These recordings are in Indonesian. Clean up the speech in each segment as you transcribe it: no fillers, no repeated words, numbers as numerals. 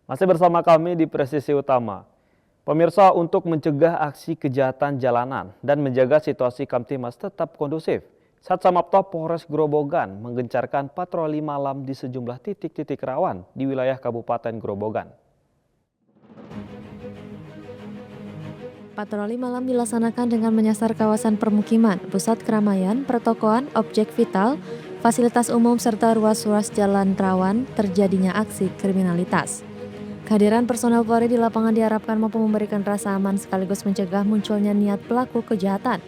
Masih bersama kami di Presisi Utama. Pemirsa, untuk mencegah aksi kejahatan jalanan dan menjaga situasi Kamtimas tetap kondusif, Satsamapta Polres Grobogan menggencarkan patroli malam di sejumlah titik-titik rawan di wilayah Kabupaten Grobogan. Patroli malam dilaksanakan dengan menyasar kawasan permukiman, pusat keramaian, pertokoan, objek vital, fasilitas umum, serta ruas-ruas jalan rawan terjadinya aksi kriminalitas. Kehadiran personel Polri di lapangan diharapkan mampu memberikan rasa aman sekaligus mencegah munculnya niat pelaku kejahatan.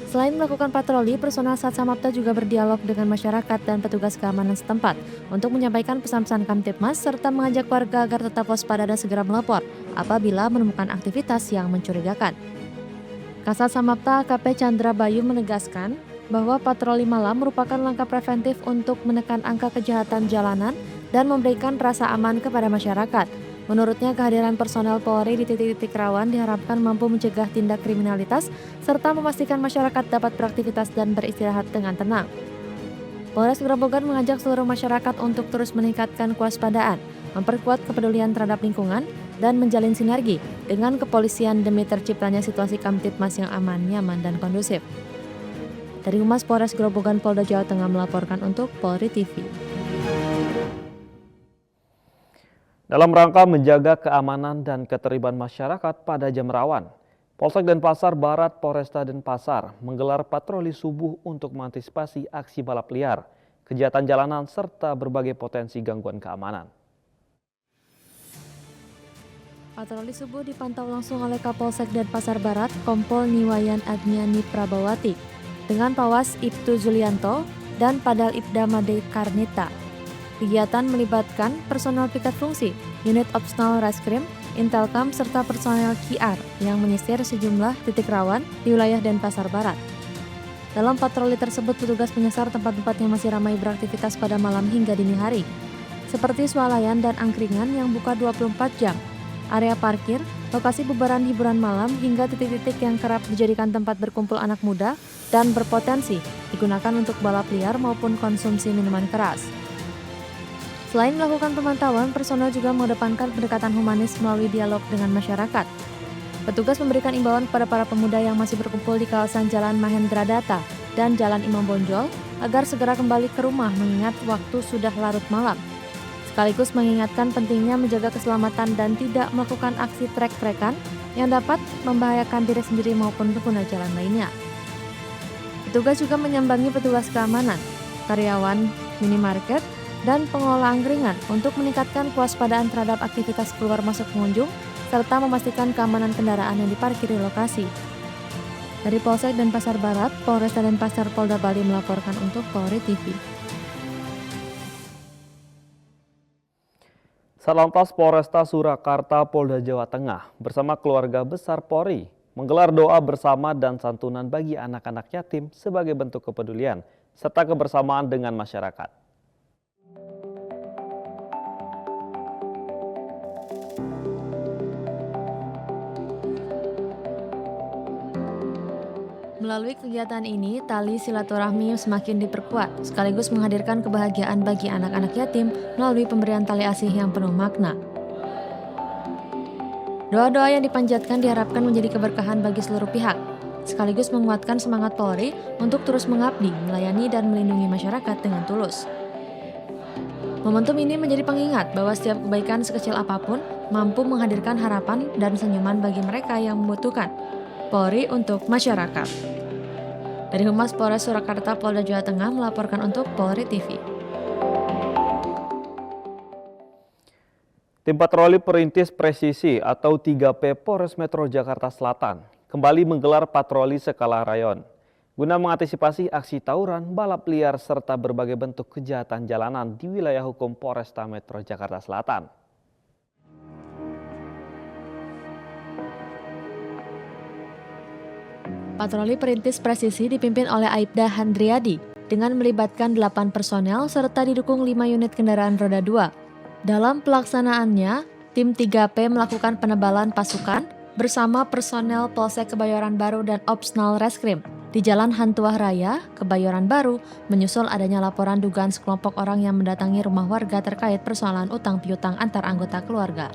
Selain melakukan patroli, personel Satsamapta juga berdialog dengan masyarakat dan petugas keamanan setempat untuk menyampaikan pesan-pesan Kamtibmas serta mengajak warga agar tetap waspada dan segera melapor apabila menemukan aktivitas yang mencurigakan. Kasat Samapta AKP Chandra Bayu menegaskan bahwa patroli malam merupakan langkah preventif untuk menekan angka kejahatan jalanan dan memberikan rasa aman kepada masyarakat. Menurutnya, kehadiran personel Polri di titik-titik rawan diharapkan mampu mencegah tindak kriminalitas serta memastikan masyarakat dapat beraktivitas dan beristirahat dengan tenang. Polres Grobogan mengajak seluruh masyarakat untuk terus meningkatkan kewaspadaan, memperkuat kepedulian terhadap lingkungan, dan menjalin sinergi dengan kepolisian demi terciptanya situasi Kamtibmas yang aman, nyaman, dan kondusif. Dari Humas Polres Grobogan Polda Jawa Tengah melaporkan untuk Polri TV. Dalam rangka menjaga keamanan dan keterlibatan masyarakat pada jam rawan, Polsek Denpasar Barat Polresta Denpasar menggelar patroli subuh untuk mengantisipasi aksi balap liar, kejahatan jalanan, serta berbagai potensi gangguan keamanan. Patroli subuh dipantau langsung oleh Kapolsek Denpasar Barat, Kompol Niwayan Agniani Prabawati, dengan Pawas Ibtu Zulianto dan Padal Ibda Made Karnita. Kegiatan melibatkan personel piket fungsi, unit opsional reskrim, Intelkam, serta personel QR yang menyisir sejumlah titik rawan di wilayah Denpasar Barat. Dalam patroli tersebut, petugas menyasar tempat-tempat yang masih ramai beraktivitas pada malam hingga dini hari, seperti swalayan dan angkringan yang buka 24 jam, area parkir, lokasi bubaran hiburan malam, hingga titik-titik yang kerap dijadikan tempat berkumpul anak muda dan berpotensi digunakan untuk balap liar maupun konsumsi minuman keras. Selain melakukan pemantauan, personel juga mengedepankan pendekatan humanis melalui dialog dengan masyarakat. Petugas memberikan imbauan kepada para pemuda yang masih berkumpul di kawasan Jalan Mahendra Data dan Jalan Imam Bonjol agar segera kembali ke rumah mengingat waktu sudah larut malam. Sekaligus mengingatkan pentingnya menjaga keselamatan dan tidak melakukan aksi trek-trekan yang dapat membahayakan diri sendiri maupun pengguna jalan lainnya. Petugas juga menyambangi petugas keamanan, karyawan minimarket, dan pengelola angkringan untuk meningkatkan kewaspadaan terhadap aktivitas keluar masuk pengunjung serta memastikan keamanan kendaraan yang diparkir di lokasi. Dari Polsek Denpasar Barat, Polresta Denpasar Polda Bali melaporkan untuk Polri TV. Satlantas Polresta Surakarta Polda Jawa Tengah bersama keluarga besar Polri menggelar doa bersama dan santunan bagi anak-anak yatim sebagai bentuk kepedulian serta kebersamaan dengan masyarakat. Melalui kegiatan ini, tali silaturahmi semakin diperkuat, sekaligus menghadirkan kebahagiaan bagi anak-anak yatim melalui pemberian tali asih yang penuh makna. Doa-doa yang dipanjatkan diharapkan menjadi keberkahan bagi seluruh pihak, sekaligus menguatkan semangat Polri untuk terus mengabdi, melayani, dan melindungi masyarakat dengan tulus. Momentum ini menjadi pengingat bahwa setiap kebaikan sekecil apapun mampu menghadirkan harapan dan senyuman bagi mereka yang membutuhkan. Polri untuk masyarakat. Dari Humas Polres Surakarta Polda Jawa Tengah melaporkan untuk Polri TV. Tim patroli perintis presisi atau 3P Polres Metro Jakarta Selatan kembali menggelar patroli skala rayon guna mengantisipasi aksi tawuran, balap liar, serta berbagai bentuk kejahatan jalanan di wilayah hukum Polresta Metro Jakarta Selatan. Patroli perintis presisi dipimpin oleh Aibda Handriadi dengan melibatkan 8 personel serta didukung 5 unit kendaraan roda 2. Dalam pelaksanaannya, tim 3P melakukan penebalan pasukan bersama personel Polsek Kebayoran Baru dan Opsnal Reskrim di Jalan Hantuah Raya, Kebayoran Baru, menyusul adanya laporan dugaan sekelompok orang yang mendatangi rumah warga terkait persoalan utang piutang antar anggota keluarga.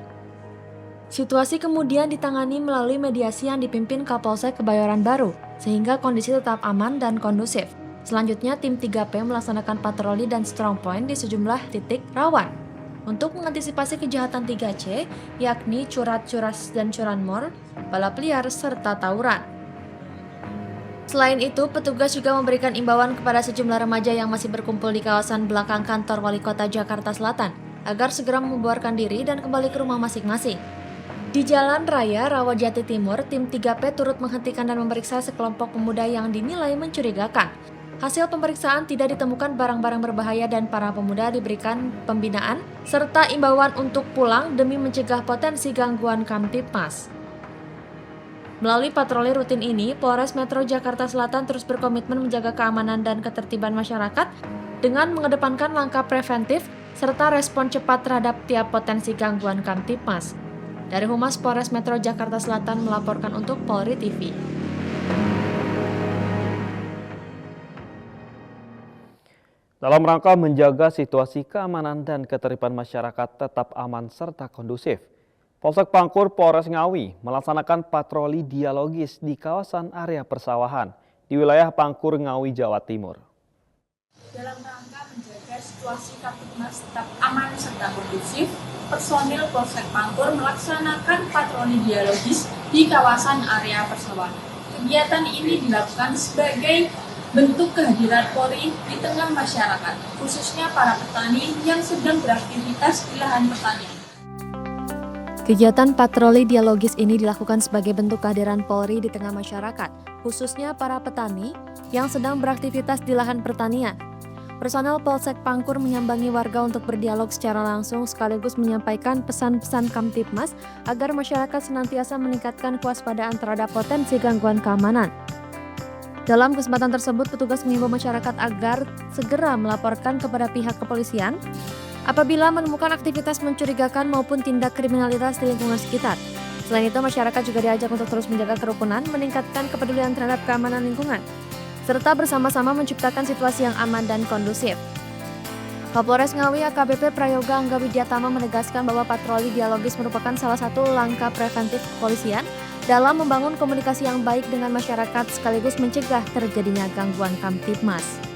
Situasi kemudian ditangani melalui mediasi yang dipimpin Kapolsek Kebayoran Baru, sehingga kondisi tetap aman dan kondusif. Selanjutnya, tim 3P melaksanakan patroli dan strong point di sejumlah titik rawan. Untuk mengantisipasi kejahatan 3C, yakni curat-curas dan curanmor, balap liar, serta tawuran. Selain itu, petugas juga memberikan imbauan kepada sejumlah remaja yang masih berkumpul di kawasan belakang kantor Wali Kota Jakarta Selatan agar segera membubarkan diri dan kembali ke rumah masing-masing. Di Jalan Raya Rawajati Timur, tim 3P turut menghentikan dan memeriksa sekelompok pemuda yang dinilai mencurigakan. Hasil pemeriksaan tidak ditemukan barang-barang berbahaya dan para pemuda diberikan pembinaan serta imbauan untuk pulang demi mencegah potensi gangguan Kamtibmas. Melalui patroli rutin ini, Polres Metro Jakarta Selatan terus berkomitmen menjaga keamanan dan ketertiban masyarakat dengan mengedepankan langkah preventif serta respon cepat terhadap tiap potensi gangguan Kamtibmas. Dari Humas Polres Metro Jakarta Selatan melaporkan untuk Polri TV. Dalam rangka menjaga situasi keamanan dan ketertiban masyarakat tetap aman serta kondusif, Polsek Pangkur Polres Ngawi melaksanakan patroli dialogis di kawasan area persawahan di wilayah Pangkur, Ngawi, Jawa Timur. Dalam rangka menjaga situasi Kamtibmas tetap aman serta kondusif, personil Polsek Pangkur melaksanakan patroli dialogis di kawasan area persawahan. Kegiatan ini dilakukan sebagai bentuk kehadiran Polri di tengah masyarakat, khususnya para petani yang sedang beraktivitas di lahan pertanian. Kegiatan patroli dialogis ini dilakukan sebagai bentuk kehadiran Polri di tengah masyarakat, khususnya para petani yang sedang beraktivitas di lahan pertanian. Personel Polsek Pangkur menyambangi warga untuk berdialog secara langsung sekaligus menyampaikan pesan-pesan Kamtibmas agar masyarakat senantiasa meningkatkan kewaspadaan terhadap potensi gangguan keamanan. Dalam kesempatan tersebut, petugas mengimbau masyarakat agar segera melaporkan kepada pihak kepolisian apabila menemukan aktivitas mencurigakan maupun tindak kriminalitas di lingkungan sekitar. Selain itu, masyarakat juga diajak untuk terus menjaga kerukunan, meningkatkan kepedulian terhadap keamanan lingkungan, serta bersama-sama menciptakan situasi yang aman dan kondusif. Kapolres Ngawi AKBP Prayoga Angga Widyatama menegaskan bahwa patroli dialogis merupakan salah satu langkah preventif kepolisian dalam membangun komunikasi yang baik dengan masyarakat sekaligus mencegah terjadinya gangguan Kamtibmas.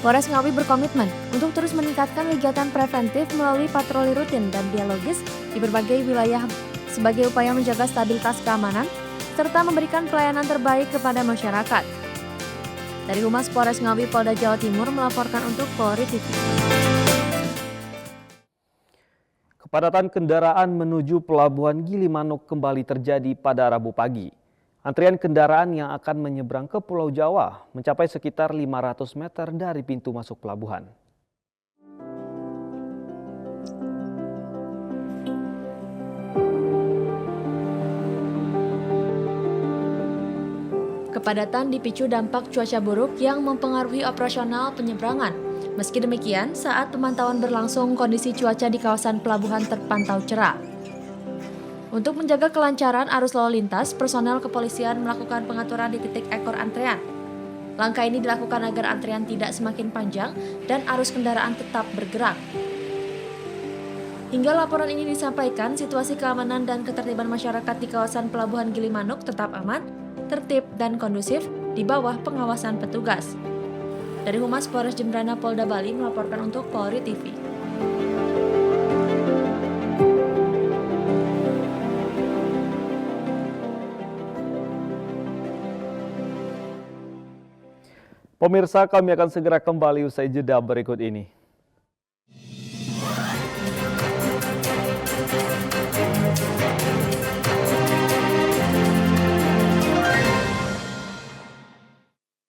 Polres Ngawi berkomitmen untuk terus meningkatkan kegiatan preventif melalui patroli rutin dan dialogis di berbagai wilayah sebagai upaya menjaga stabilitas keamanan serta memberikan pelayanan terbaik kepada masyarakat. Dari Humas Polres Ngawi Polda Jawa Timur melaporkan untuk Polri TV. Kepadatan kendaraan menuju Pelabuhan Gilimanuk kembali terjadi pada Rabu pagi. Antrian kendaraan yang akan menyeberang ke Pulau Jawa mencapai sekitar 500 meter dari pintu masuk pelabuhan. Kepadatan dipicu dampak cuaca buruk yang mempengaruhi operasional penyeberangan. Meski demikian, saat pemantauan berlangsung, kondisi cuaca di kawasan pelabuhan terpantau cerah. Untuk menjaga kelancaran arus lalu lintas, personel kepolisian melakukan pengaturan di titik ekor antrean. Langkah ini dilakukan agar antrean tidak semakin panjang dan arus kendaraan tetap bergerak. Hingga laporan ini disampaikan, situasi keamanan dan ketertiban masyarakat di kawasan Pelabuhan Gilimanuk tetap aman, tertib, dan kondusif di bawah pengawasan petugas. Dari Humas Polres Jembrana Polda Bali melaporkan untuk Polri TV. Pemirsa, kami akan segera kembali usai jeda berikut ini.